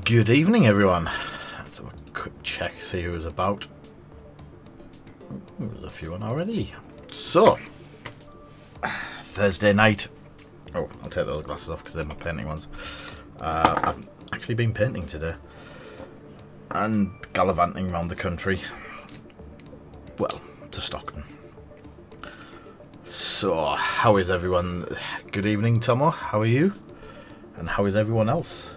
Good evening, everyone. Let's have a quick check, see who's about. There's a few on already. So, Thursday night. Oh, I'll take those glasses off because they're my painting ones. I've actually been painting today and gallivanting around the country. Well, to Stockton. So, how is everyone? Good evening, Tomo. How are you? And how is everyone else?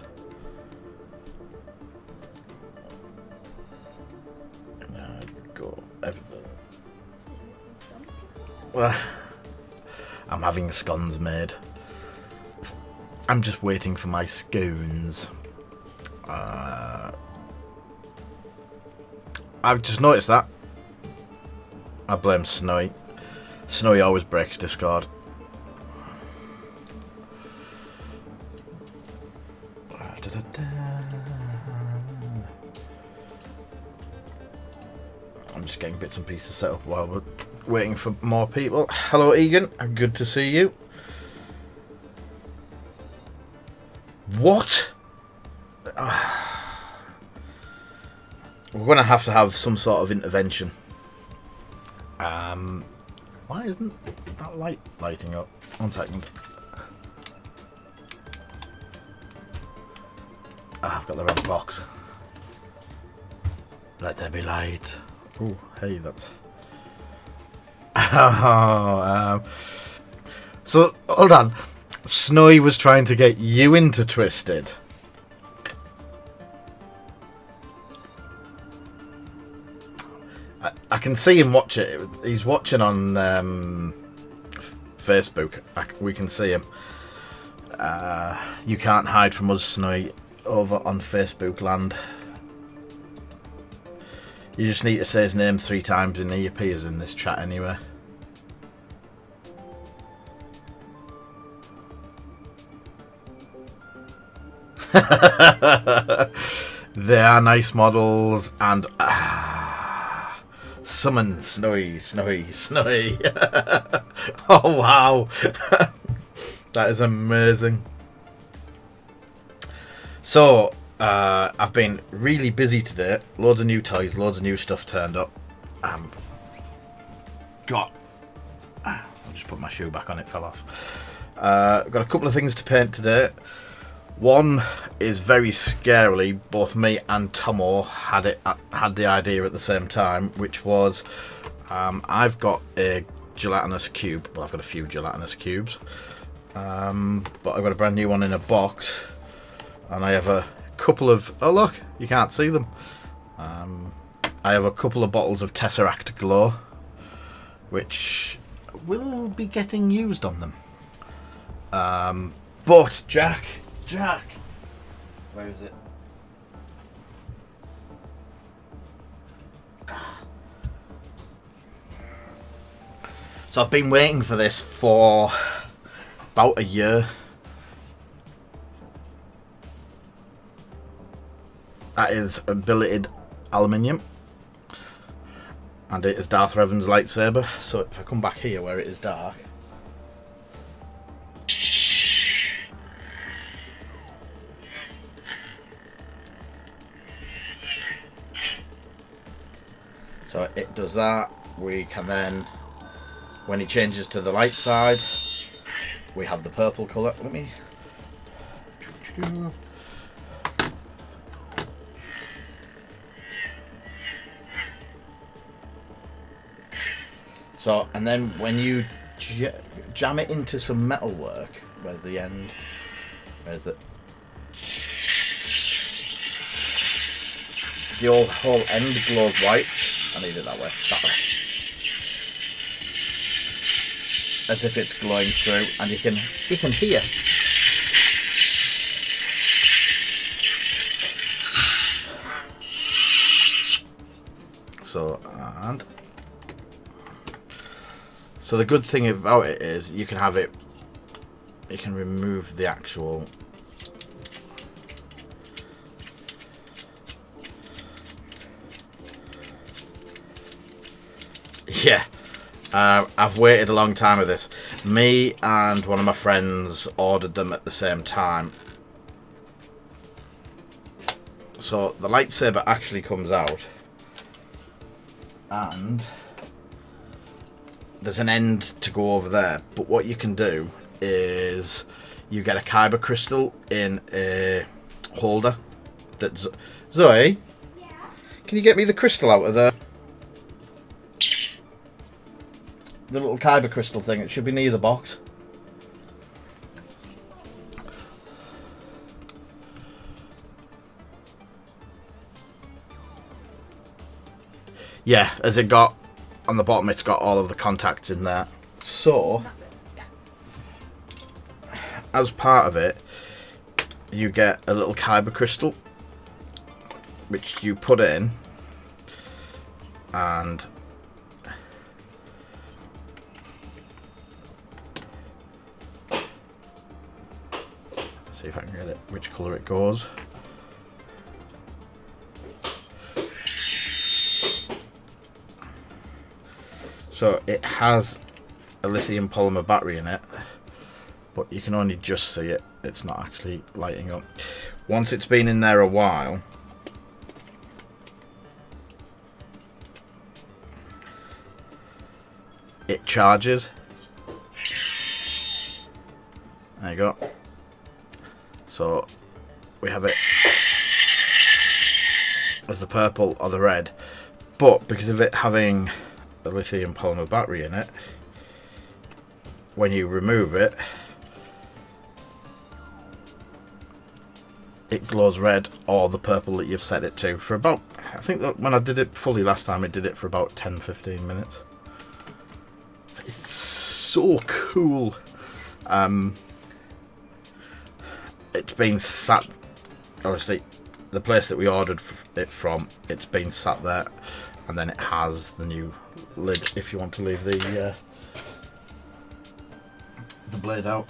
Well, I'm having scones made. I'm just waiting for my scones. I've just noticed that. I blame Snowy. Snowy always breaks Discord. I'm just getting bits and pieces set up while we're waiting for more people. Hello, Egan. Good to see you. What? We're going to have some sort of intervention. Why isn't that light lighting up? 1 second. I've got the red box. Let there be light. Oh, hey, that's... So, hold on. Snowy was trying to get you into Twisted. I can see him watch it. He's watching on Facebook. We can see him. You can't hide from us, Snowy, over on Facebook land. You just need to say his name 3 times and he appears in this chat anyway. They are nice models and summon Snowy. Oh wow. That is amazing. So I've been really busy today. Loads of new toys, loads of new stuff turned up. I'll just put my shoe back on, it fell off. Got a couple of things to paint today. One is very scarily, both me and Tomo had the idea at the same time, which was I've got a gelatinous cube. Well, I've got a few gelatinous cubes, but I've got a brand new one in a box, and I have a couple of... Oh look, you can't see them. I have a couple of bottles of Tesseract Glow, which will be getting used on them. But Jack, where is it? So I've been waiting for this for about a year. That is a billeted aluminium, and it is Darth Revan's lightsaber. So if I come back here where it is dark, so it does that. We can then, when it changes to the light side, we have the purple colour. Let me... So, and then when you jam it into some metalwork, where's the end? Where's the... The whole end glows white. I need it that way. As if it's glowing through, and you can hear. So the good thing about it is you can have it. You can remove the actual. Yeah. I've waited a long time with this. Me and one of my friends ordered them at the same time. So the lightsaber actually comes out, and there's an end to go over there. But what you can do is you get a kyber crystal in a holder. That Zoe, yeah? Can you get me the crystal out of there? The little kyber crystal thing. It should be near the box. Yeah, as it got on the bottom, it's got all of the contacts in there. So, as part of it, you get a little kyber crystal, which you put in, and see if I can get it, which colour it goes. So it has a lithium polymer battery in it, but you can only just see it. It's not actually lighting up. Once it's been in there a while, it charges. There you go. So we have it as the purple or the red, but because of it having a lithium polymer battery in it, when you remove it, it glows red or the purple that you've set it to for about, I think that when I did it fully last time, it did it for about 10-15 minutes. It's so cool. It's been sat, obviously the place that we ordered it from, it's been sat there, and then it has the new lid if you want to leave the blade out.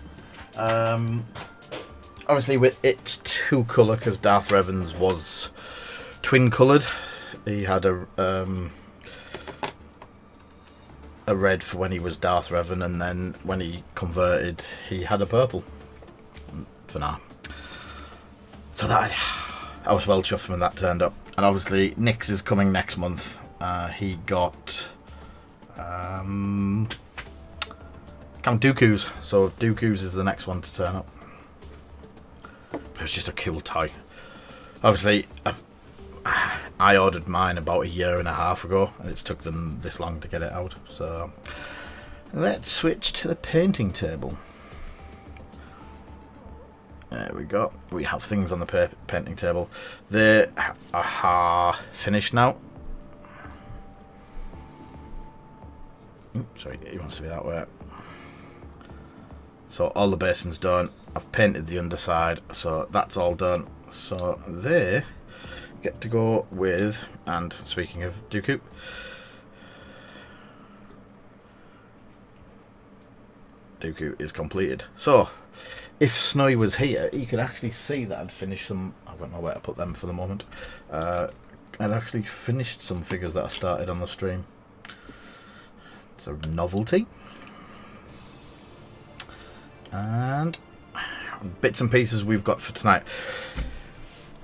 Obviously with it's two colour, because Darth Revan's was twin coloured. He had a red for when he was Darth Revan, and then when he converted he had a purple for now. So that I was well chuffed when that turned up. And obviously Nick's is coming next month. He got Count Dooku's, so Dooku's is the next one to turn up. But it was just a cool toy. Obviously I ordered mine about 1.5 years ago, and it's took them this long to get it out. So let's switch to the painting table. There we go. We have things on the painting table. They are finished now. Oops, sorry, it wants to be that way. So all the basin's done. I've painted the underside, so that's all done. So they get to go with, and speaking of Dooku, Dooku is completed. So if Snowy was here, he could actually see that I'd finished some. I don't know where to put them for the moment. I'd actually finished some figures that I started on the stream. It's a novelty. And bits and pieces we've got for tonight.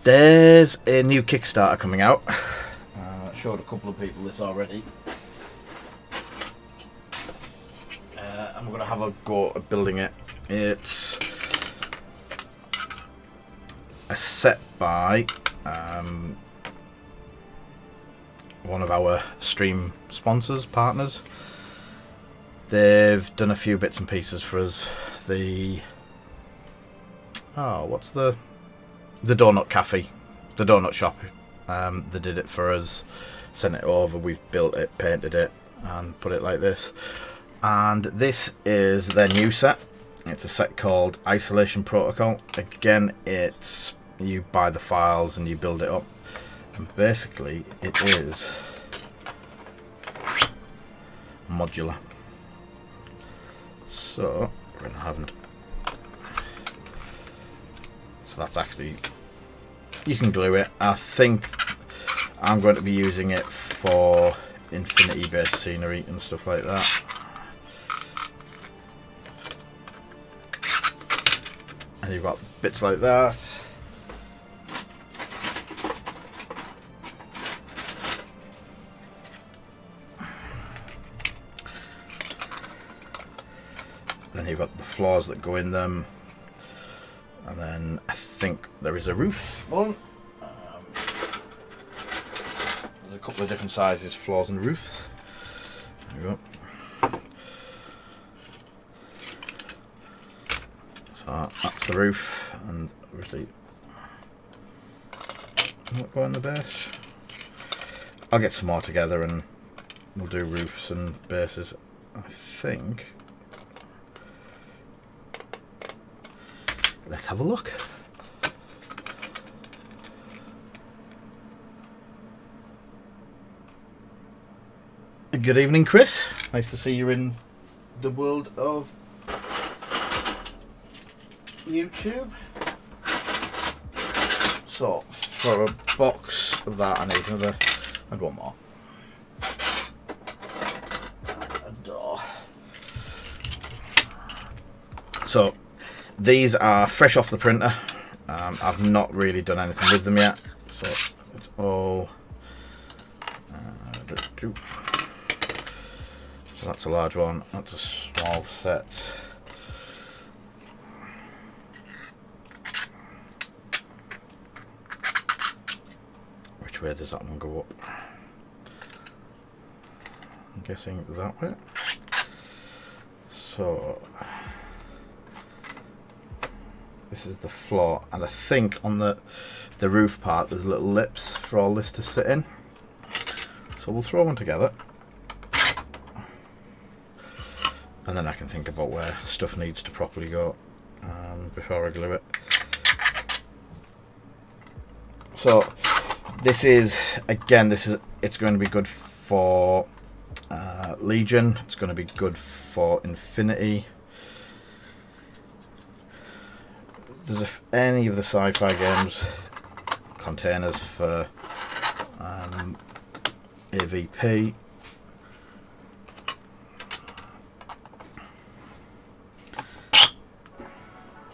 There's a new Kickstarter coming out. I showed a couple of people this already. And we're going to have a go at building it. It's a set by one of our stream sponsors, partners. They've done a few bits and pieces for us. What's the Donut Cafe, the donut shop. They did it for us, sent it over, we've built it, painted it, and put it like this. And this is their new set. It's a set called Isolation Protocol. Again, it's you buy the files and you build it up. And basically, it is modular. So, I haven't. So that's actually, you can glue it. I think I'm going to be using it for infinity-based scenery and stuff like that. And you've got bits like that. then you've got the floors that go in them, and then I think there is a roof one. There's a couple of different sizes, floors and roofs. There we go. So that's the roof, and obviously what go on the base. I'll get some more together and we'll do roofs and bases, I think. Let's have a look. Good evening, Chris. Nice to see you in the world of YouTube. So, for a box of that, I need another. I'd want more. A door. So, these are fresh off the printer. I've not really done anything with them yet, so it's all. So that's a large one. That's a small set. Which way does that one go up? I'm guessing that way. So this is the floor, and I think on the roof part there's little lips for all this to sit in. So we'll throw one together, and then I can think about where stuff needs to properly go before I glue it. So this is, again, it's going to be good for Legion. It's going to be good for Infinity. There's any of the sci-fi games containers for AVP.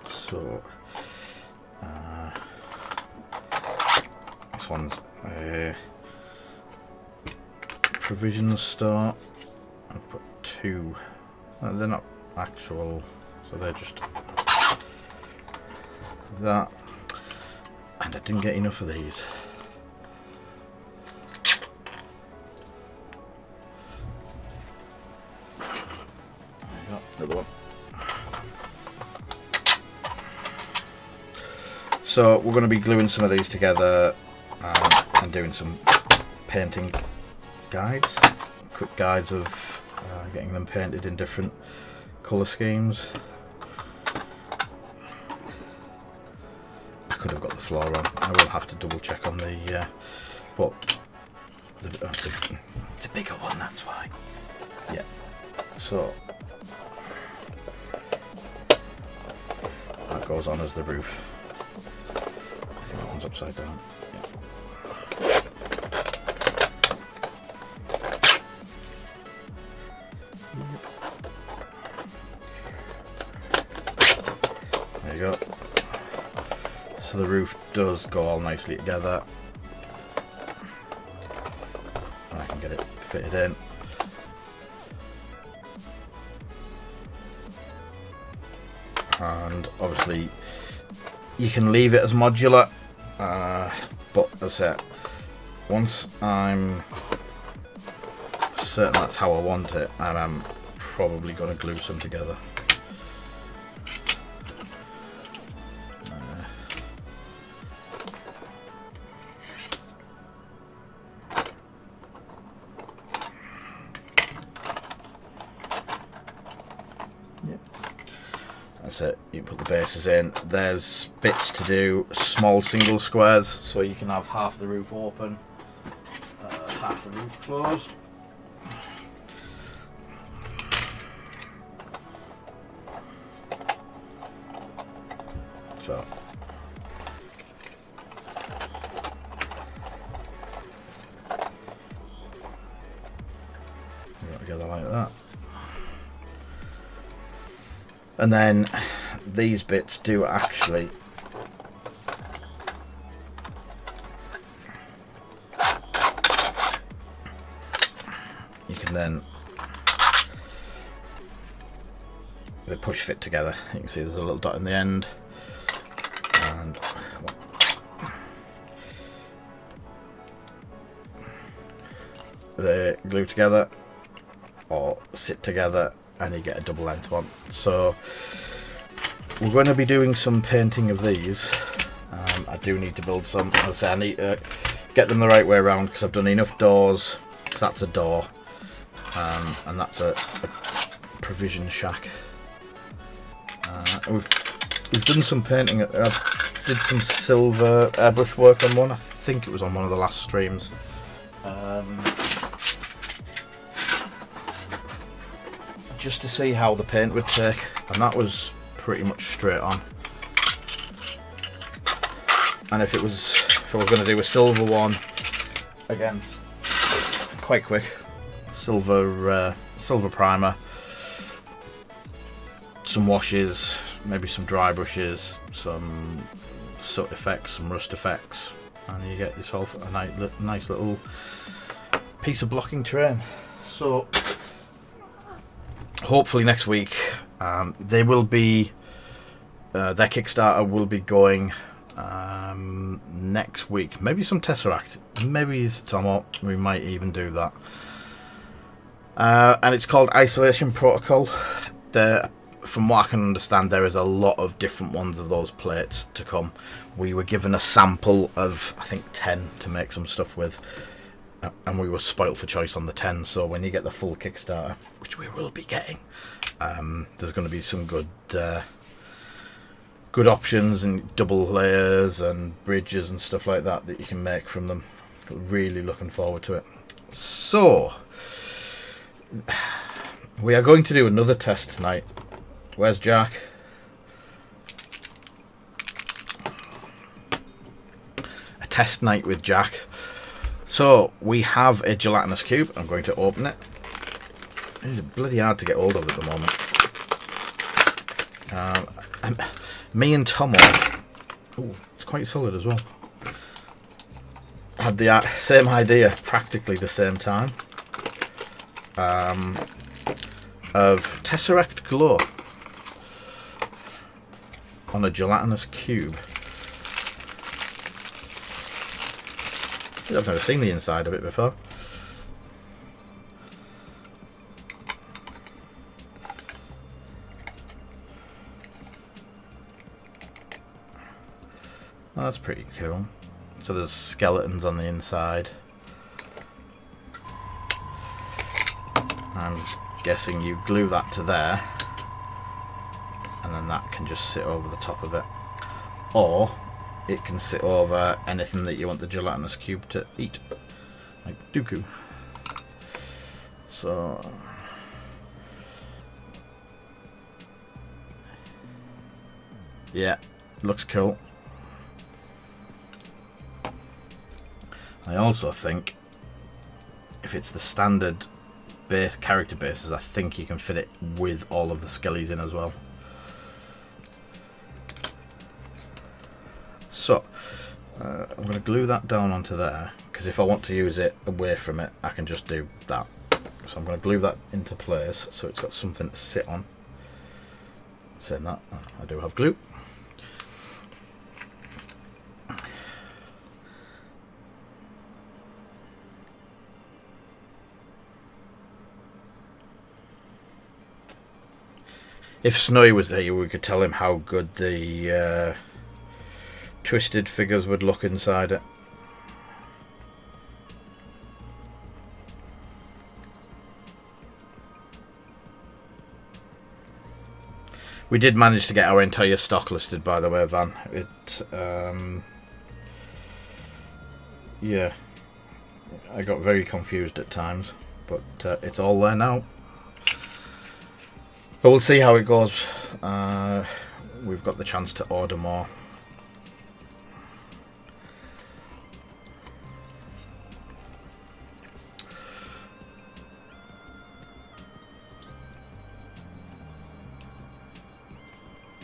So this one's a provision store. I've put two. They're not actual, so they're just that. And I didn't get enough of these. Another one. So we're going to be gluing some of these together and doing some painting guides, quick guides of getting them painted in different colour schemes. I could have got the floor on. I will have to double check on the but it's a bigger one, that's why. Yeah. So that goes on as the roof. I think that one's upside down. Yeah. There you go. So the roof does go all nicely together. And I can get it fitted in. And obviously you can leave it as modular, but as I said, once I'm certain that's how I want it, and I'm probably going to glue some together. That's it, you put the bases in. There's bits to do, small single squares, so you can have half the roof open, half the roof closed. So put it together like that. And then these bits do actually you can then they push fit together. You can see there's a little dot in the end, and they glue together or sit together, and you get a double length one. So we're going to be doing some painting of these. I do need to build some. As I say, I need to get them the right way around, because I've done enough doors, because that's a door, and that's a provision shack. We've done some painting. I did some silver airbrush work on one. I think it was on one of the last streams. Just to see how the paint would take, and that was pretty much straight on. And if I was going to do a silver one, again, quite quick, silver primer, some washes, maybe some dry brushes, some soot effects, some rust effects, and you get yourself a nice little piece of blocking terrain. So hopefully next week they will be their Kickstarter will be going next week. Maybe some Tesseract, maybe Tomo, we might even do that. And it's called Isolation Protocol. From what I can understand, there is a lot of different ones of those plates to come. We were given a sample of, I think, 10 to make some stuff with, and we were spoilt for choice on the 10. So when you get the full Kickstarter, which we will be getting, there's going to be some good options and double layers and bridges and stuff like that you can make from them. Really looking forward to it. So we are going to do another test tonight. Where's Jack? A test night with Jack. So we have a gelatinous cube. I'm going to open it. It's bloody hard to get hold of at the moment. Me and Tomo, it's quite solid as well, had the same idea, practically the same time, of Tesseract Glow on a gelatinous cube. I've never seen the inside of it before. Oh, that's pretty cool. So there's skeletons on the inside. I'm guessing you glue that to there, and then that can just sit over the top of it. Or it can sit over anything that you want the gelatinous cube to eat, like Dooku. So yeah, looks cool. I also think if it's the standard base character bases, I think you can fit it with all of the skellies in as well. So I'm going to glue that down onto there, because if I want to use it away from it, I can just do that. So I'm going to glue that into place so it's got something to sit on. Saying that, I do have glue. If Snowy was there, we could tell him how good the twisted figures would look inside it. We did manage to get our entire stock listed, by the way, Van. Yeah, I got very confused at times, but it's all there now. But we'll see how it goes. We've got the chance to order more.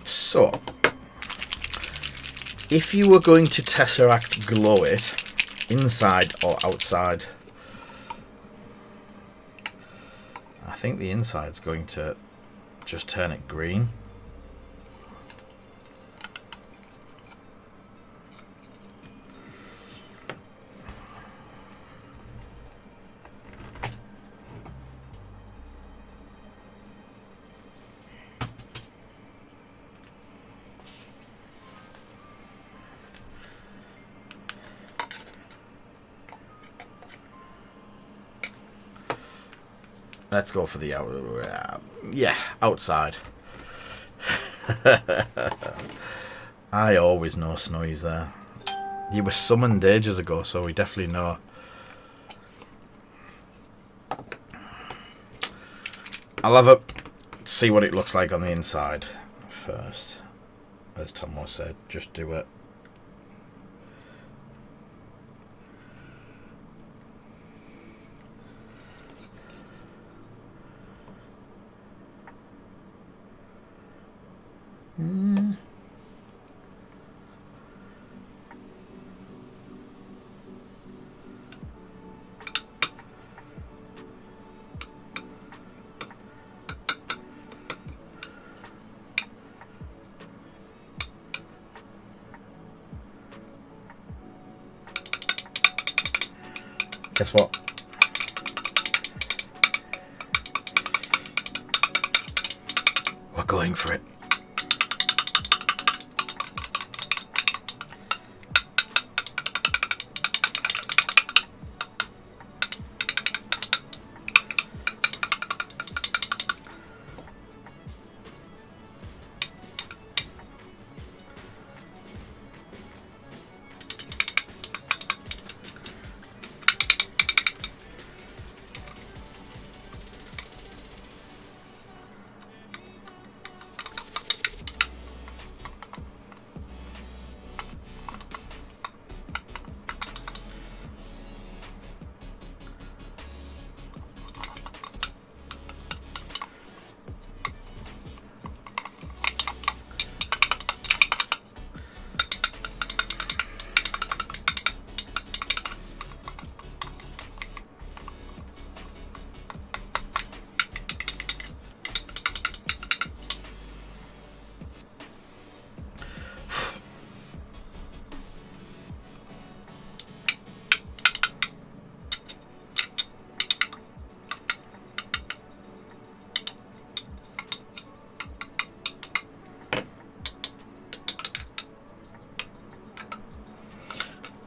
So, if you were going to Tesseract Glow it, inside or outside, I think the inside's going to just turn it green. Let's go for the outside. I always know Snowy's there. He was summoned ages ago, so we definitely know. I'll have a see what it looks like on the inside first. As Tomo said, just do it. Guess what? We're going for it.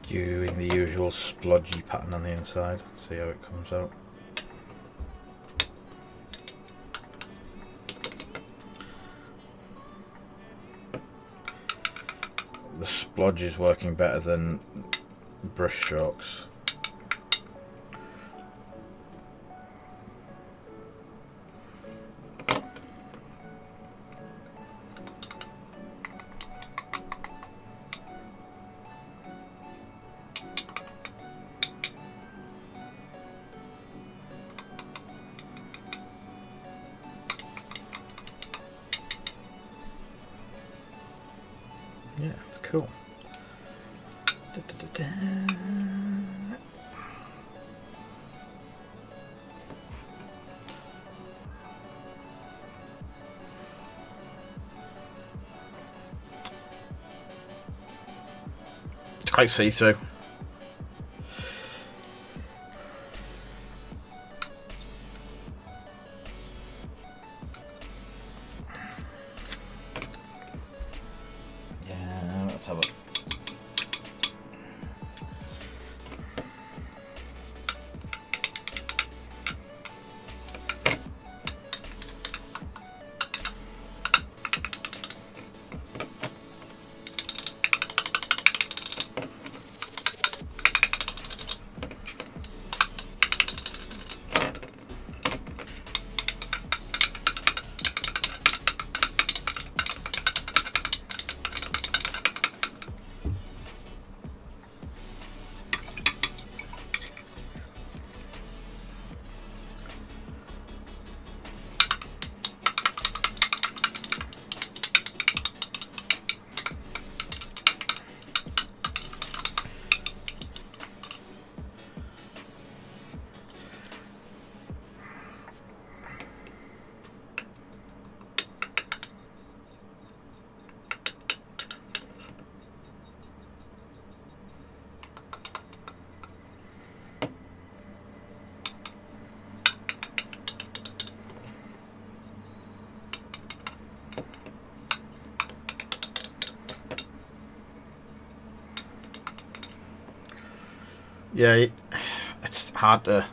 Doing the usual splodgy pattern on the inside. See how it comes out. The splodge is working better than brush strokes. Yeah, it's cool. It's quite see-through. Yeah, let's have a Yeah, it's hard to...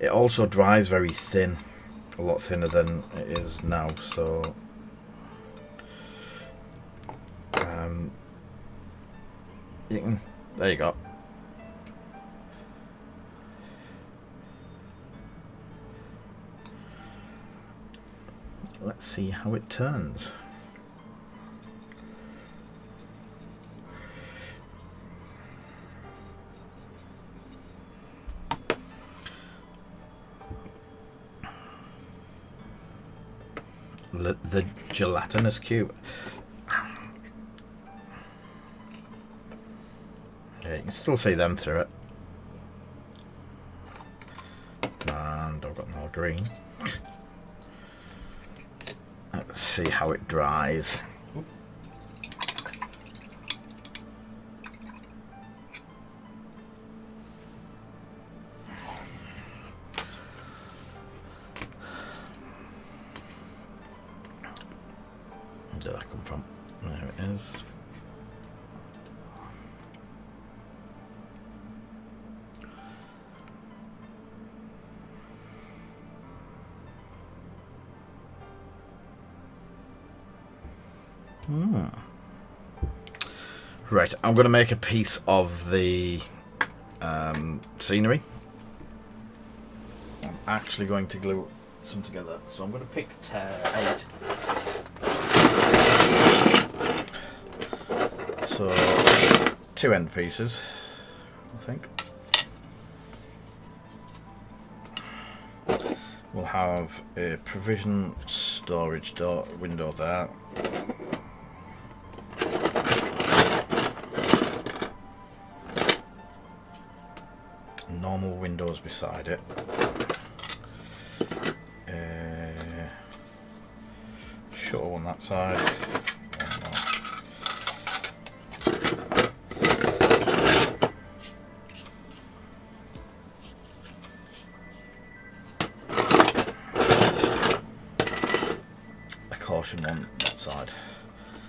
It also dries very thin. A lot thinner than it is now, so... you can... There you go. Let's see how it turns. The gelatinous cube. Yeah, you can still see them through it. And I've got more green. Let's see how it dries. Where did that come from? There it is. Right, I'm going to make a piece of the scenery. I'm actually going to glue some together. So I'm going to pick 8. So 2 end pieces, I think. We'll have a provision storage door window there. Normal windows beside it. Shutter on that side. A caution on that side.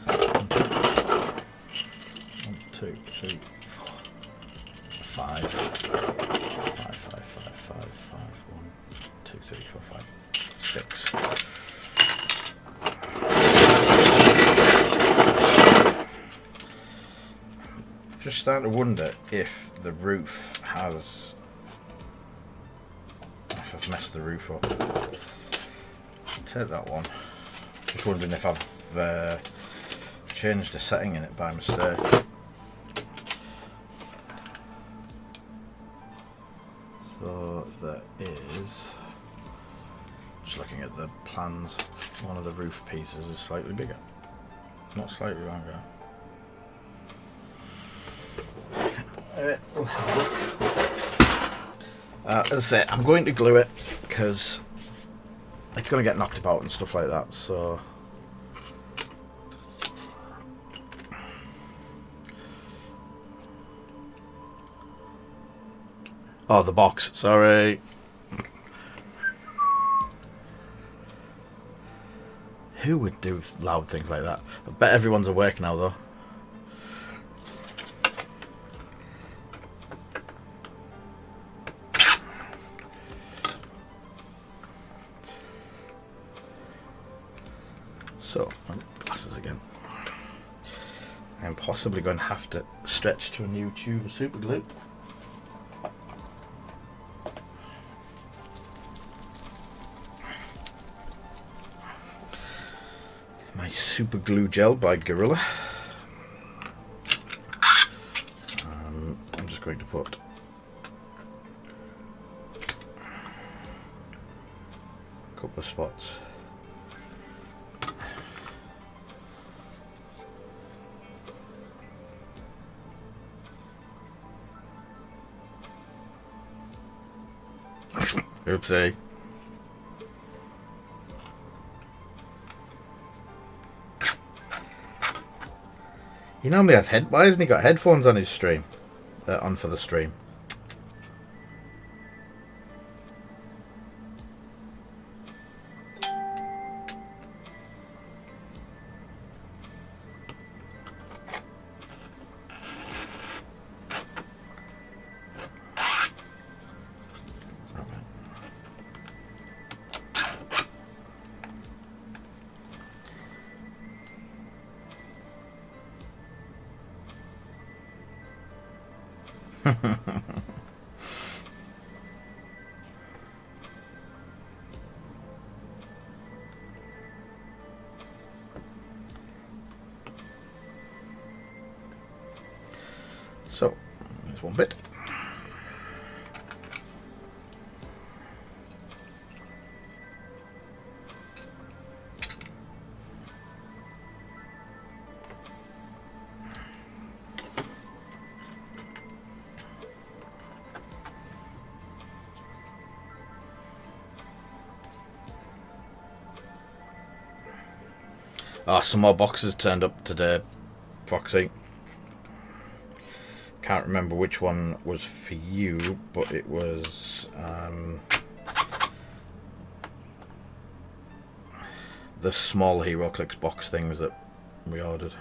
1, 2, 3, 4, 5. 5, 5, 5, 5, 5, 1, 2, 3, 4, 5, 6. Just starting to wonder if the roof has... I've messed the roof up. Take that one. Just wondering if I've changed a setting in it by mistake. So there is... Just looking at the plans, one of the roof pieces is slightly bigger. Not slightly longer. As I say, I'm going to glue it because it's going to get knocked about and stuff like that, so... Oh, the box, sorry. Who would do loud things like that? I bet everyone's awake now, though. So, glasses again. I'm possibly going to have to stretch to a new tube of super glue. My super glue gel by Gorilla. I'm just going to put a couple of spots. Oopsie. He normally has why hasn't he got headphones on his stream? On for the stream. So, there's one bit. Oh, some more boxes turned up today, Foxy. Can't remember which one was for you, but it was the small HeroClix box things that we ordered.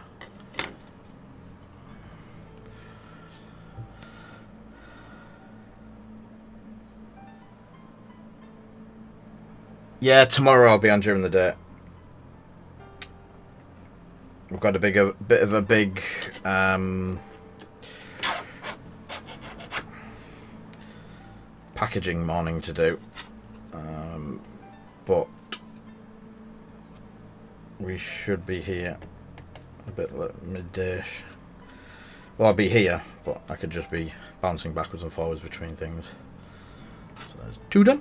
Yeah, tomorrow I'll be on during the day. We've got a bit of a big packaging morning to do, but we should be here a bit like midday. Well, I'll be here, but I could just be bouncing backwards and forwards between things. So there's 2 done.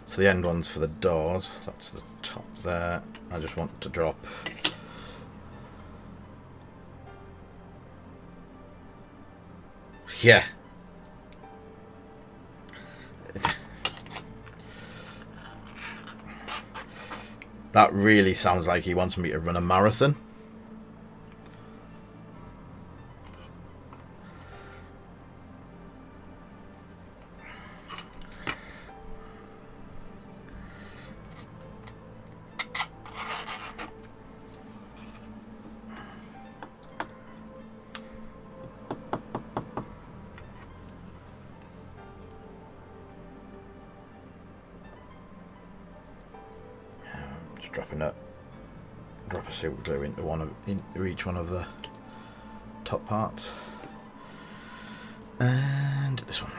So the end one's for the doors. That's the top there. I just want to drop yeah. That really sounds like he wants me to run a marathon. Drop a super glue into each one of the top parts, and this one.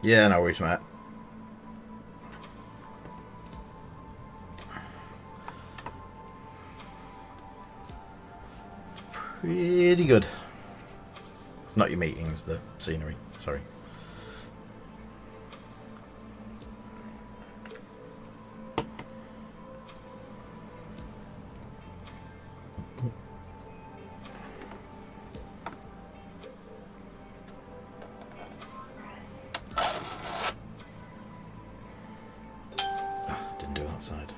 Yeah, no worries, mate. Pretty good. Not your meetings, the scenery. Sorry. Didn't do that side.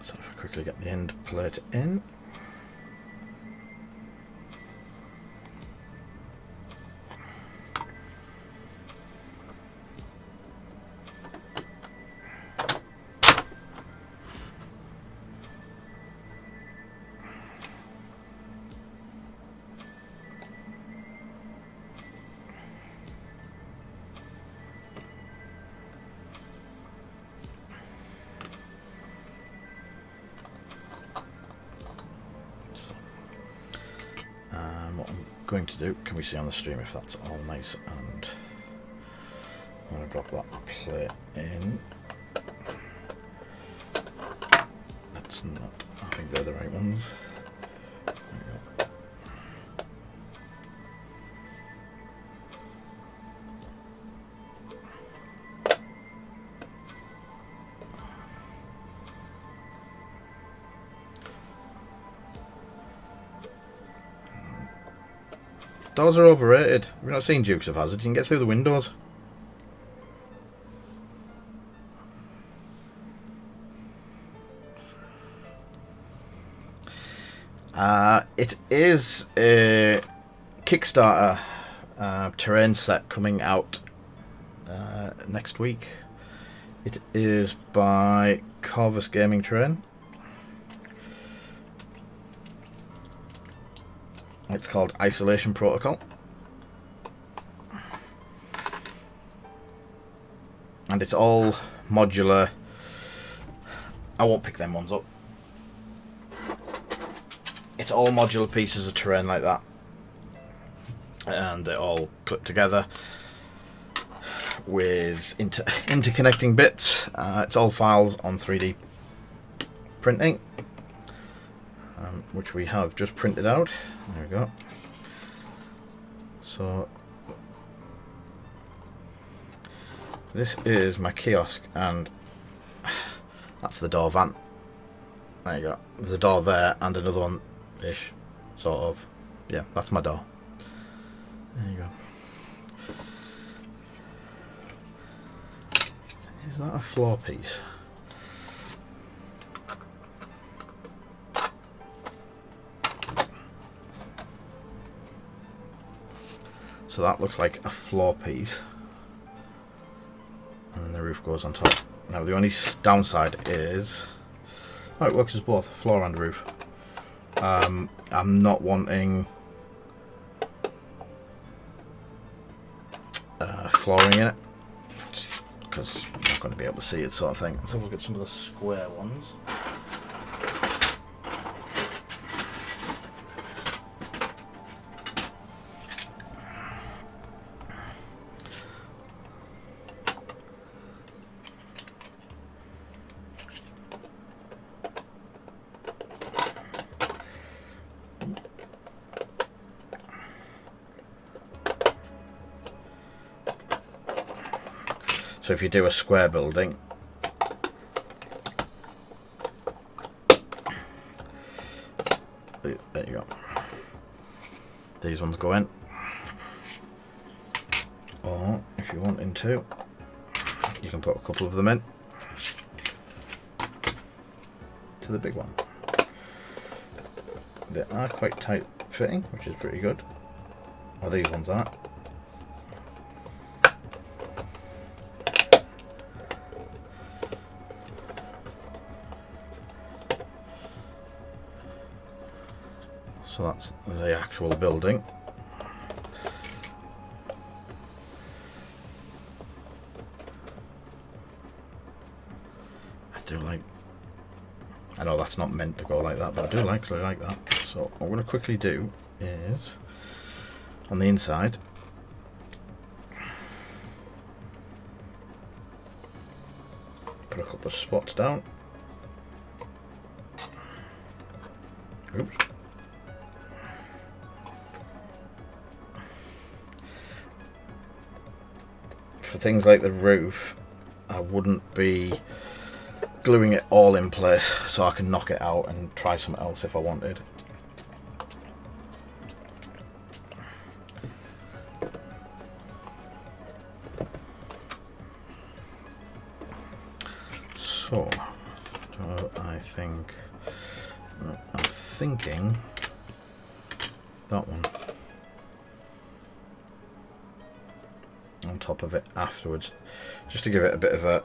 So if I quickly get the end plate in. What I'm going to do, can we see on the stream if that's all nice, and I'm going to drop that plate in. That's not, I think they're the right ones. There we go. Doors are overrated. Have you not seen Dukes of Hazzard? You can get through the windows. It is a Kickstarter terrain set coming out next week. It is by Corvus Gaming Terrain. It's called Isolation Protocol. And it's all modular. I won't pick them ones up. It's all modular pieces of terrain like that. And they're all clipped together with interconnecting bits. It's all files on 3D printing, which we have just printed out. There we go. So this is my kiosk, and that's the door van. There you go. There's a door there and another one ish, sort of. Yeah, that's my door. There you go. Is that a floor piece? So that looks like a floor piece. And then the roof goes on top. Now the only downside is... oh, it works as both, floor and roof. I'm not wanting flooring in it, because I'm not going to be able to see it, sort of thing. Let's have a look at some of the square ones. So if you do a square building, there you go. These ones go in. Or if you want to, you can put a couple of them in to the big one. They are quite tight fitting, which is pretty good. Or these ones are. So that's the actual building. I do like... I know that's not meant to go like that, but I do actually like that. So what I'm going to quickly do is, on the inside, put a couple of spots down. Oops. For things like the roof, I wouldn't be gluing it all in place, so I can knock it out and try something else if I wanted. So, I'm thinking that one on top of it afterwards, just to give it a bit of a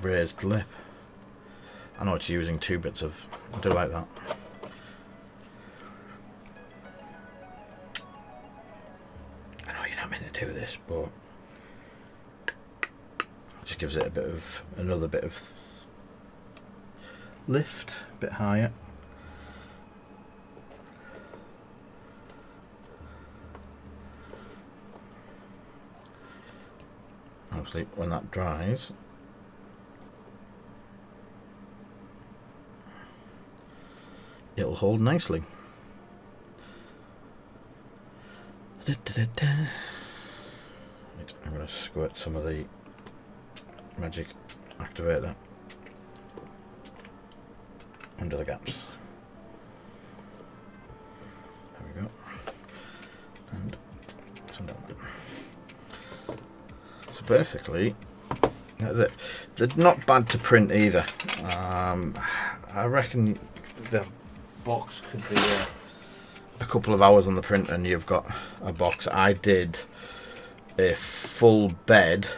raised lip. I know it's using two bits of... I do like that. I know you're not meant to do this, but it just gives it a bit of... another bit of lift, a bit higher. Obviously, when that dries, it'll hold nicely. I'm going to squirt some of the magic activator under the gaps. There we go. basically, that's it. They're not bad to print either. I reckon the box could be a couple of hours on the printer and you've got a box. I did a full bed,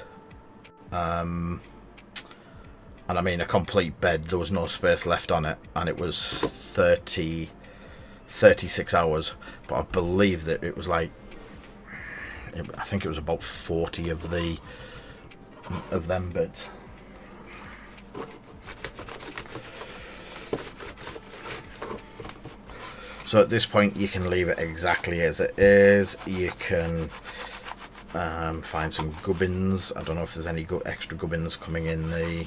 and I mean a complete bed. There was no space left on it, and it was 36 hours. But I believe that it was like, I think it was about 40 of them bits. So at this point you can leave it exactly as it is. You can find some gubbins. I don't know if there's any extra gubbins coming in the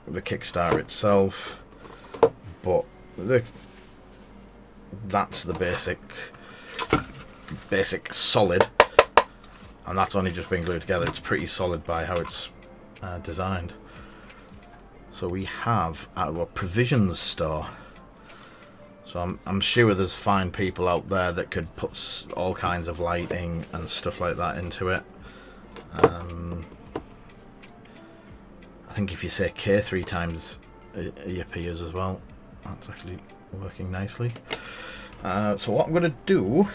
Kickstarter itself, but that's the basic solid, and that's only just been glued together. It's pretty solid by how it's designed. So we have our provisions store. So I'm sure there's fine people out there that could put all kinds of lighting and stuff like that into it. I think if you say K 3 times, it appears as well. That's actually working nicely. So what I'm going to do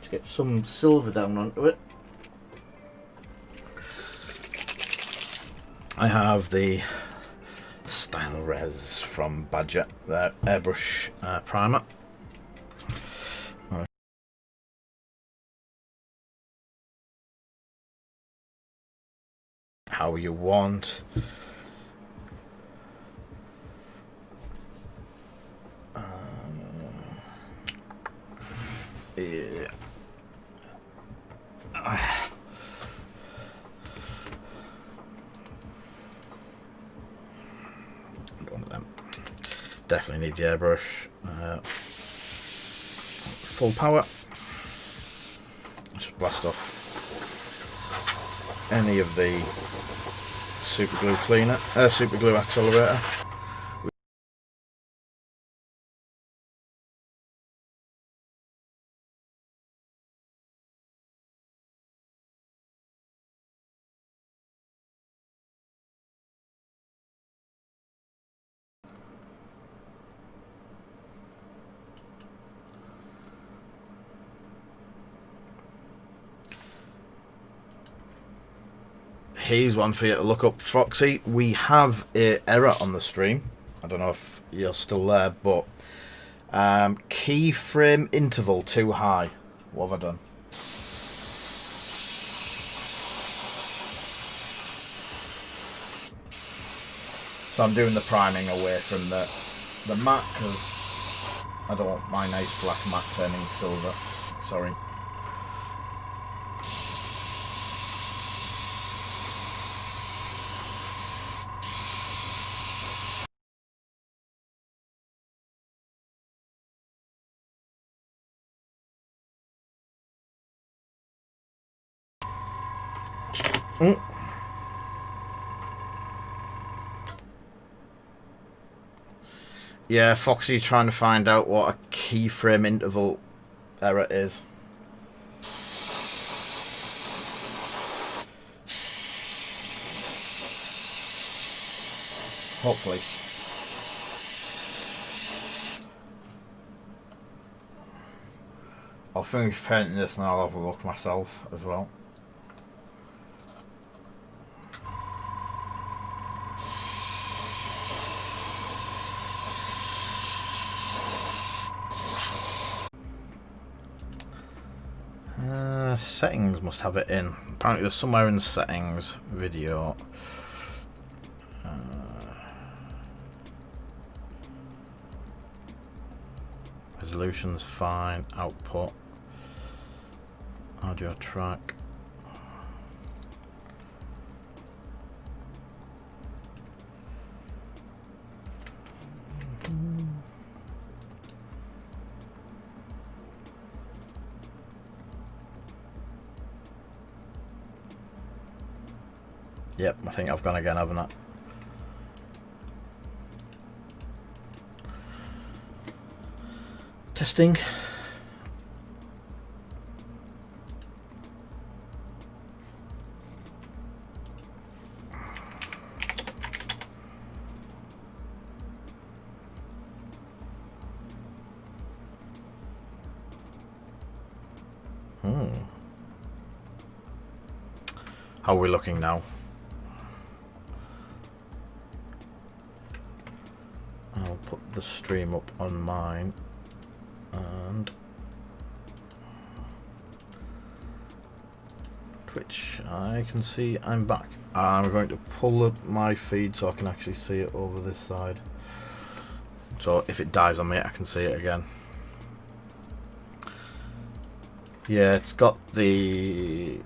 to get some silver down onto it, I have the Style Res from Badger, their airbrush primer. How you want. Yeah. One of them. Definitely need the airbrush. Full power. Just blast off any of the super glue cleaner, super glue accelerator. Here's one for you to look up, Foxy. We have an error on the stream. I don't know if you're still there, but keyframe interval too high. What have I done? So I'm doing the priming away from the matte because I don't want my nice black matte turning silver. Sorry. Yeah, Foxy's trying to find out what a keyframe interval error is. Hopefully. I'll finish painting this and I'll have a look myself as well. Settings must have it in. Apparently there's somewhere in the settings video. Resolution's fine. Output. Audio track. Yep, I think I've gone again, haven't I? Testing. How are we looking now? I'll put the stream up on mine, and Twitch, I can see I'm back. I'm going to pull up my feed so I can actually see it over this side. So if it dies on me, I can see it again. Yeah, it's got the